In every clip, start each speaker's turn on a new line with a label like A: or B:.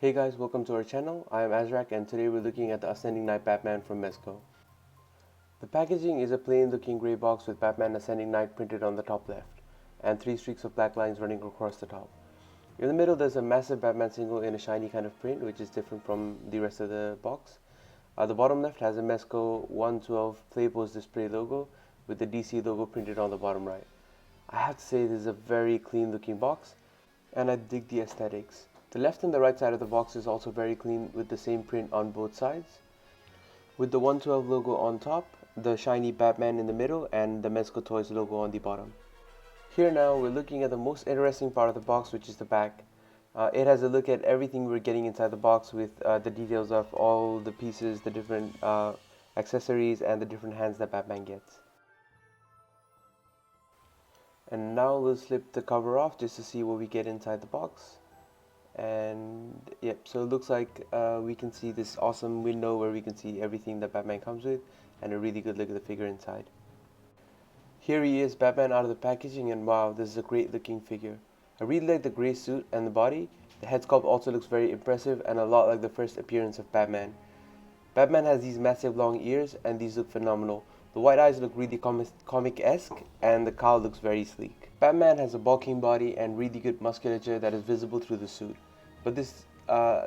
A: Hey guys, welcome to our channel. I am Azrak and today we're looking at the Ascending Knight Batman from Mezco. The packaging is a plain looking grey box with Batman Ascending Knight printed on the top left and 3 streaks of black lines running across the top. In the middle there's a massive Batman symbol in a shiny kind of print which is different from the rest of the box. The bottom left has a Mezco 112 Playpose display logo with the DC logo printed on the bottom right. I have to say this is a very clean looking box and I dig the aesthetics. The left and the right side of the box is also very clean with the same print on both sides. With the 112 logo on top, the shiny Batman in the middle, and the Mezco Toys logo on the bottom. Here now we're looking at the most interesting part of the box, which is the back. It has a look at everything we're getting inside the box with the details of all the pieces, the different accessories, and the different hands that Batman gets. And now we'll slip the cover off just to see what we get inside the box. And yep, so it looks like we can see this awesome window where we can see everything that Batman comes with and a really good look at the figure inside. Here he is, Batman out of the packaging, and wow, this is a great looking figure. I really like the grey suit and the body. The head sculpt also looks very impressive and a lot like the first appearance of Batman. Batman has these massive long ears and these look phenomenal. The white eyes look really comic-esque and the cowl looks very sleek. Batman has a bulking body and really good musculature that is visible through the suit. But this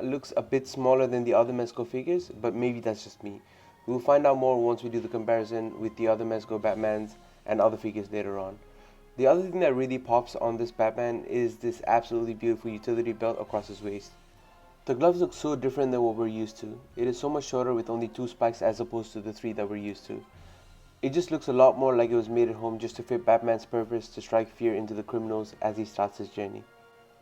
A: looks a bit smaller than the other Mezco figures, but maybe that's just me. We will find out more once we do the comparison with the other Mezco Batmans and other figures later on. The other thing that really pops on this Batman is this absolutely beautiful utility belt across his waist. The gloves look so different than what we're used to. It is so much shorter with only 2 spikes as opposed to the 3 that we're used to. It just looks a lot more like it was made at home just to fit Batman's purpose to strike fear into the criminals as he starts his journey.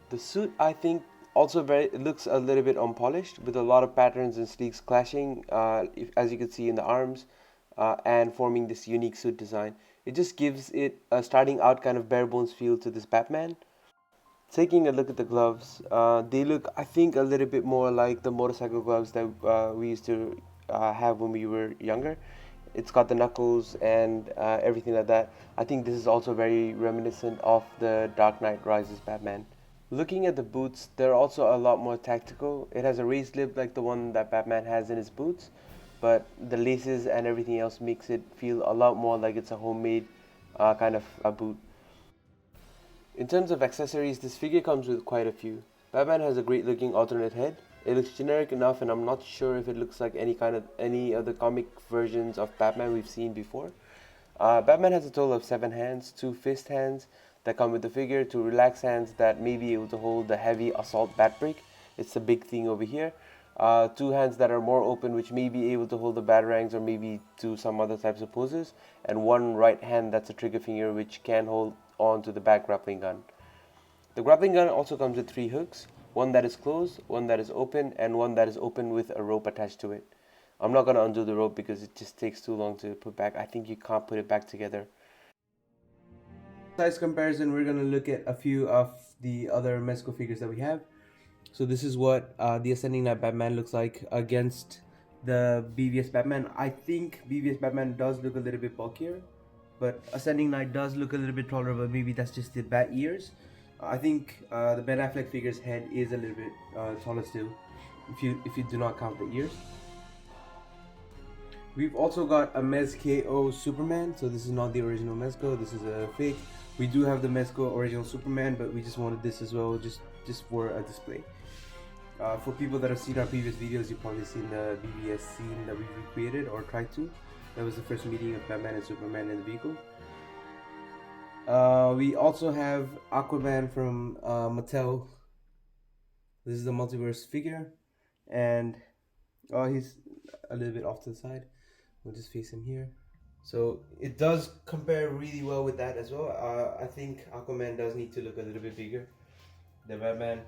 A: The suit, I think, also looks a little bit unpolished with a lot of patterns and sleeves clashing, as you can see in the arms, and forming this unique suit design. It just gives it a starting out kind of bare bones feel to this Batman. Taking a look at the gloves, they look, I think, a little bit more like the motorcycle gloves that we used to have when we were younger. It's got the knuckles and everything like that. I think this is also very reminiscent of the Dark Knight Rises Batman. Looking at the boots, they're also a lot more tactical. It has a raised lip like the one that Batman has in his boots, but the laces and everything else makes it feel a lot more like it's a homemade kind of a boot. In terms of accessories, this figure comes with quite a few. Batman has a great looking alternate head. It looks generic enough and I'm not sure if it looks like any other comic versions of Batman we've seen before. Batman has a total of 7 hands, 2 fist hands that come with the figure, 2 relaxed hands that may be able to hold the heavy assault bat brick. It's the big thing over here. 2 hands that are more open which may be able to hold the batarangs or maybe do some other types of poses, and 1 right hand that's a trigger finger which can hold on to the back grappling gun. The grappling gun also comes with 3 hooks, one that is closed, one that is open, and one that is open with a rope attached to it. I'm not going to undo the rope because it just takes too long to put back. I think you can't put it back together. Size comparison, we're going to look at a few of the other Mezco figures that we have. So this is what the Ascending Knight Batman looks like against the BVS Batman. I think BVS Batman does look a little bit bulkier, but Ascending Knight does look a little bit taller, but maybe that's just the bat ears. I think the Ben Affleck figure's head is a little bit taller still, if you do not count the ears. We've also got a Mezco Superman, so this is not the original Mezco, this is a fake. We do have the Mezco original Superman, but we just wanted this as well, just for a display. For people that have seen our previous videos, you've probably seen the BVS scene that we recreated or tried to. That was the first meeting of Batman and Superman in the vehicle. We also have Aquaman from Mattel. This is the multiverse figure, and he's a little bit off to the side. We'll just face him here. So it does compare really well with that as well. I think Aquaman does need to look a little bit bigger than Batman.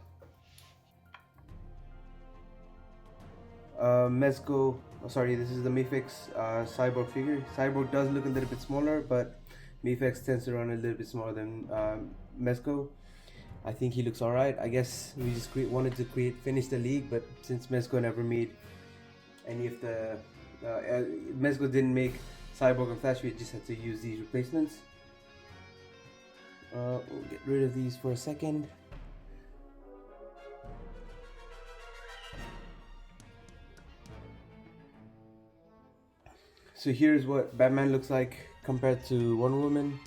A: Mezco, this is the Mafex Cyborg figure. Cyborg does look a little bit smaller, but Mafex tends to run a little bit smaller than Mezco. I think he looks alright. I guess we just wanted to finish the league, but since Mezco never made any of the Mezco didn't make Cyborg and Flash, we just had to use these replacements. We'll get rid of these for a second. So here's what Batman looks like compared to Wonder Woman.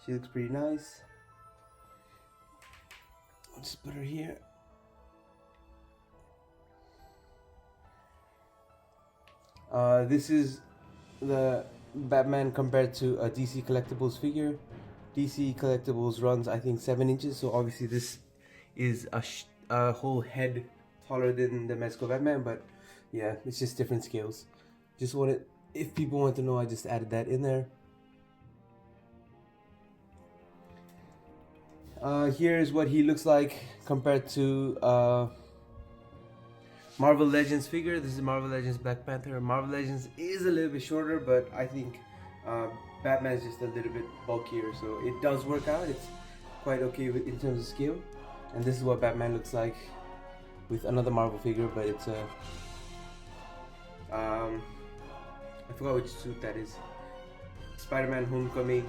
A: She looks pretty nice. I'll just put her here. This is the Batman compared to a DC Collectibles figure. DC Collectibles runs, I think, 7 inches, so obviously this is a whole head taller than the Mezco Batman, but yeah, it's just different scales. Just wanted, if people want to know, I just added that in there. Here's what he looks like compared to Marvel Legends figure. This is Marvel Legends Black Panther. Marvel Legends is a little bit shorter, but I think Batman is just a little bit bulkier, so it does work out. It's quite okay in terms of scale. And this is what Batman looks like with another Marvel figure, but it's a I forgot which suit that is. Spider-Man Homecoming,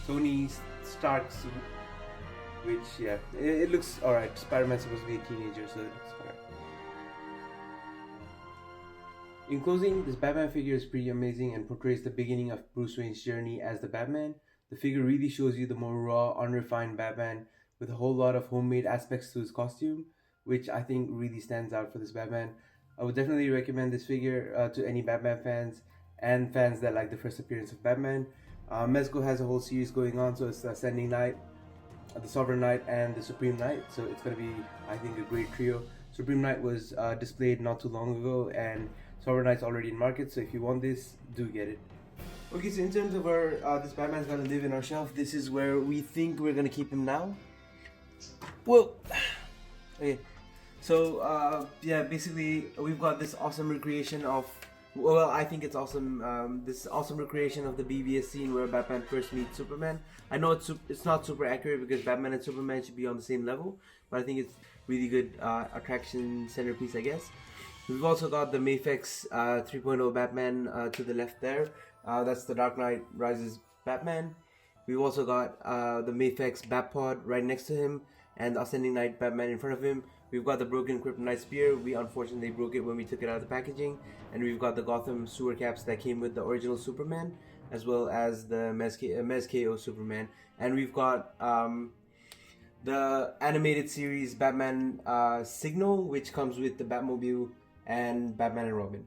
A: Tony Stark suit. Which, yeah, it looks alright. Spider-Man's supposed to be a teenager, so it looks alright. In closing, this Batman figure is pretty amazing and portrays the beginning of Bruce Wayne's journey as the Batman. The figure really shows you the more raw, unrefined Batman with a whole lot of homemade aspects to his costume, which I think really stands out for this Batman. I would definitely recommend this figure to any Batman fans and fans that like the first appearance of Batman. Mezco has a whole series going on, so it's the Ascending Knight, the Sovereign Knight, and the Supreme Knight, so it's going to be, I think, a great trio. Supreme Knight was displayed not too long ago, and Sovereign Knight's already in market, so if you want this, do get it. Okay, so in terms of where this Batman's going to live in our shelf, this is where we think we're going to keep him now. Well, okay, so yeah, basically we've got this awesome recreation of, well, I think it's awesome. This awesome recreation of the BVS scene where Batman first meets Superman. I know it's not super accurate because Batman and Superman should be on the same level, but I think it's really good attraction centerpiece, I guess. We've also got the Mafex 3.0 Batman to the left there. That's the Dark Knight Rises Batman. We've also got the Mafex Batpod right next to him and the Ascending Knight Batman in front of him. We've got the broken Kryptonite Spear. We unfortunately broke it when we took it out of the packaging. And we've got the Gotham sewer caps that came with the original Superman, as well as the Mez-KO Superman. And we've got the animated series Batman Signal, which comes with the Batmobile and Batman and Robin.